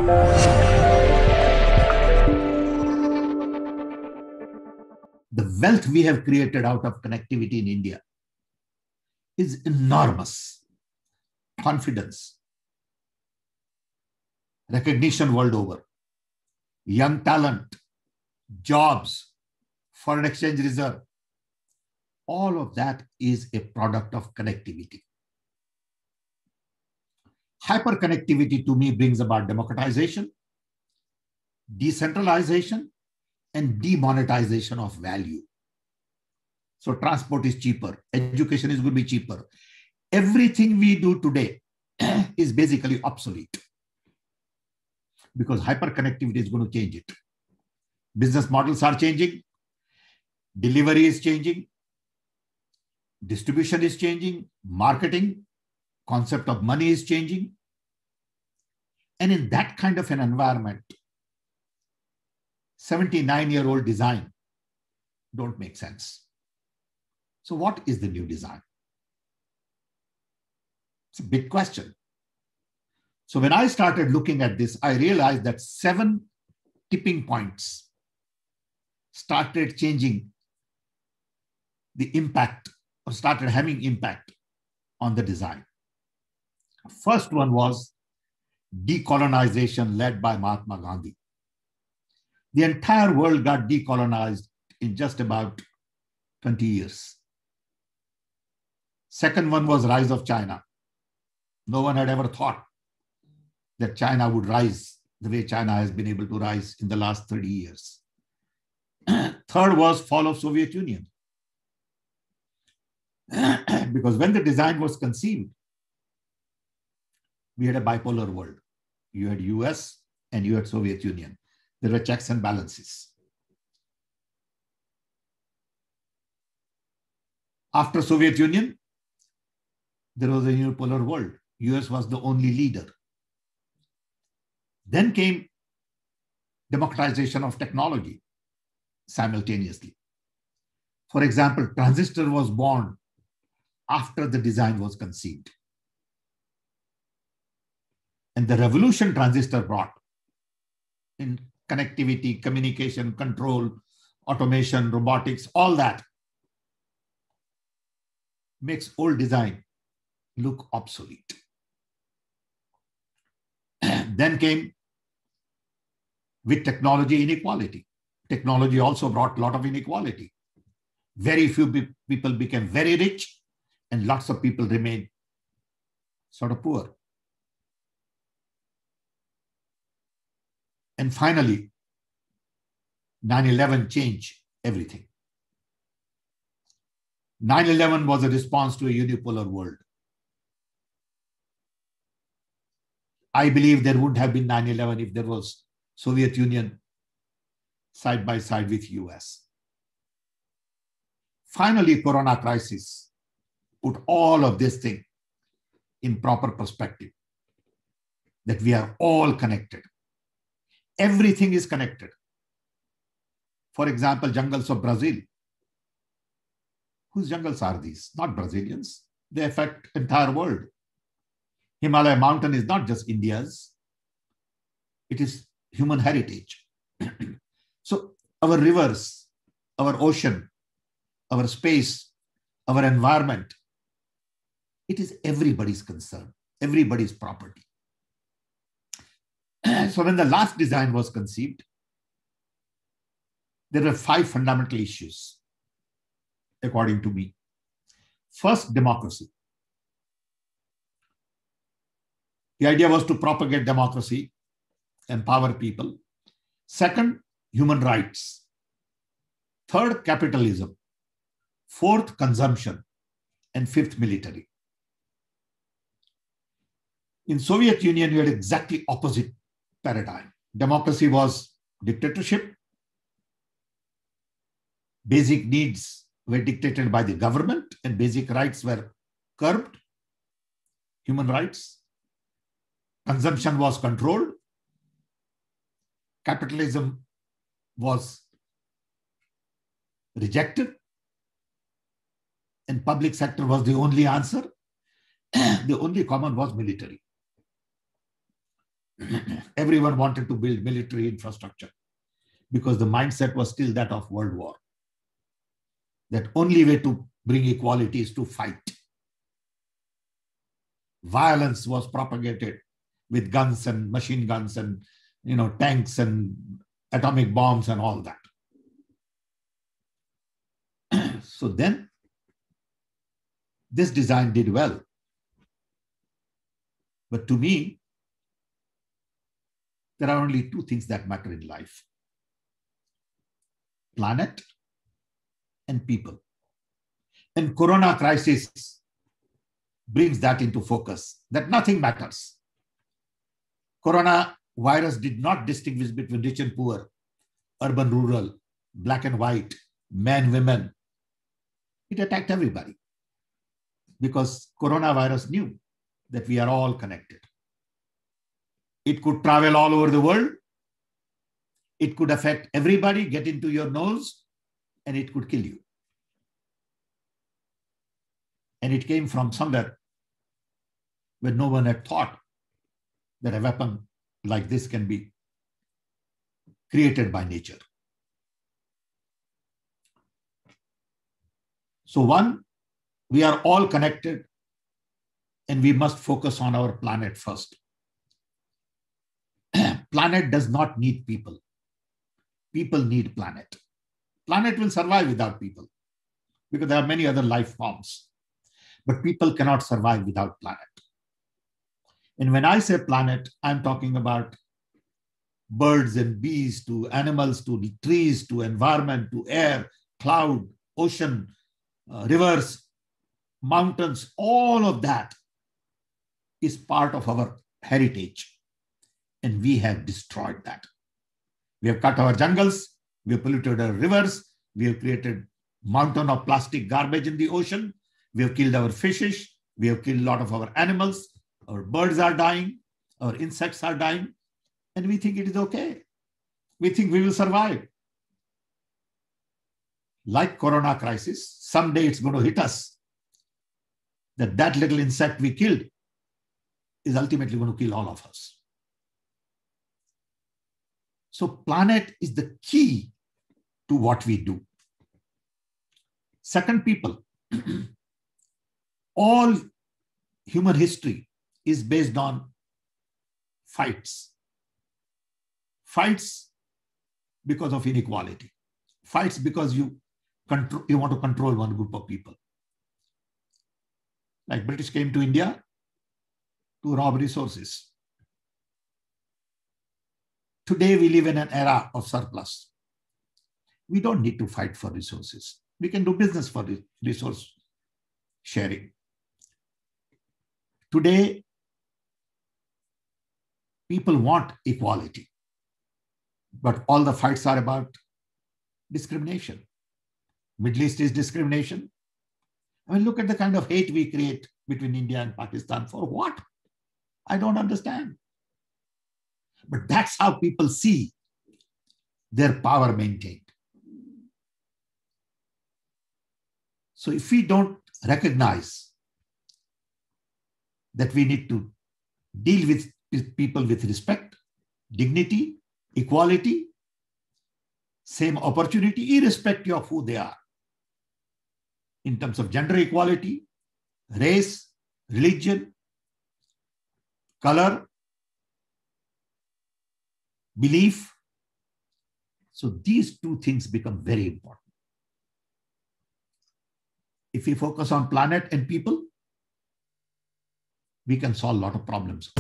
The wealth we have created out of connectivity in India is enormous. Confidence, recognition world over, young talent, jobs, foreign exchange reserve. All of that is a product of connectivity. Hyperconnectivity to me brings about democratization, decentralization, and demonetization of value. So transport is cheaper, education is going to be cheaper. Everything we do today is basically obsolete because hyperconnectivity is going to change it. Business models are changing, delivery is changing, distribution is changing, marketing, concept of money is changing. And in that kind of an environment, 79-year-old design don't make sense. So what is the new design? It's a big question. So when I started looking at this, I realized that 7 tipping points started changing the impact or started having impact on the design. First one was decolonization led by Mahatma Gandhi. The entire world got decolonized in just about 20 years. Second one was rise of China. No one had ever thought that China would rise the way China has been able to rise in the last 30 years. Third was fall of Soviet Union. Because when the design was conceived, we had a bipolar world. You had US and you had Soviet Union. There were checks and balances. After Soviet Union, there was a unipolar world. US was the only leader. Then came democratization of technology simultaneously. For example, transistor was born after the design was conceived. And the revolution transistor brought in connectivity, communication, control, automation, robotics, all that makes old design look obsolete. Then came with technology inequality. Technology also brought a lot of inequality. Very few people became very rich and lots of people remained sort of poor. And finally, 9/11 changed everything. 9/11 was a response to a unipolar world. I believe there wouldn't have been 9/11 if there was Soviet Union side by side with US. Finally, Corona crisis put all of this thing in proper perspective, that we are all connected. Everything is connected. For example, jungles of Brazil. Whose jungles are these? Not Brazilians. They affect the entire world. Himalaya mountain is not just India's. It is human heritage. So our rivers, our ocean, our space, our environment, it is everybody's concern, everybody's property. So when the last design was conceived, there were 5 fundamental issues, according to me. First, democracy. The idea was to propagate democracy, empower people. Second, human rights. Third, capitalism. Fourth, consumption. And fifth, military. In Soviet Union, you had exactly opposite paradigm. Democracy was dictatorship. Basic needs were dictated by the government and basic rights were curbed. Human rights. Consumption was controlled. Capitalism was rejected. And public sector was the only answer. The only common was military. Everyone wanted to build military infrastructure because the mindset was still that of World War. That only way to bring equality is to fight. Violence was propagated with guns and machine guns and tanks and atomic bombs and all that. So then this design did well. But to me, there are only two things that matter in life: planet and people. And Corona crisis brings that into focus, that nothing matters. Corona virus did not distinguish between rich and poor, urban, rural, black and white, men, women. It attacked everybody because coronavirus knew that we are all connected. It could travel all over the world. It could affect everybody, get into your nose, and it could kill you. And it came from somewhere where no one had thought that a weapon like this can be created by nature. So one, we are all connected and we must focus on our planet first. Planet does not need people. People need planet. Planet will survive without people because there are many other life forms. But people cannot survive without planet. And when I say planet, I'm talking about birds and bees to animals to the trees to environment to air, cloud, ocean, rivers, mountains. All of that is part of our heritage. And we have destroyed that. We have cut our jungles. We have polluted our rivers. We have created mountain of plastic garbage in the ocean. We have killed our fishes. We have killed a lot of our animals. Our birds are dying. Our insects are dying. And we think it is okay. We think we will survive. Like Corona crisis, someday it's going to hit us. That little insect we killed is ultimately going to kill all of us. So planet is the key to what we do. Second, people. All human history is based on fights. Fights because of inequality. Fights because you want to control one group of people. Like British came to India to rob resources. Today we live in an era of surplus. We don't need to fight for resources. We can do business for resource sharing. Today, people want equality, but all the fights are about discrimination. Middle East is discrimination. I mean, look at the kind of hate we create between India and Pakistan. For what? I don't understand. But that's how people see their power maintained. So if we don't recognize that we need to deal with people with respect, dignity, equality, same opportunity, irrespective of who they are, in terms of gender equality, race, religion, color, belief. So these two things become very important. If we focus on planet and people, we can solve a lot of problems.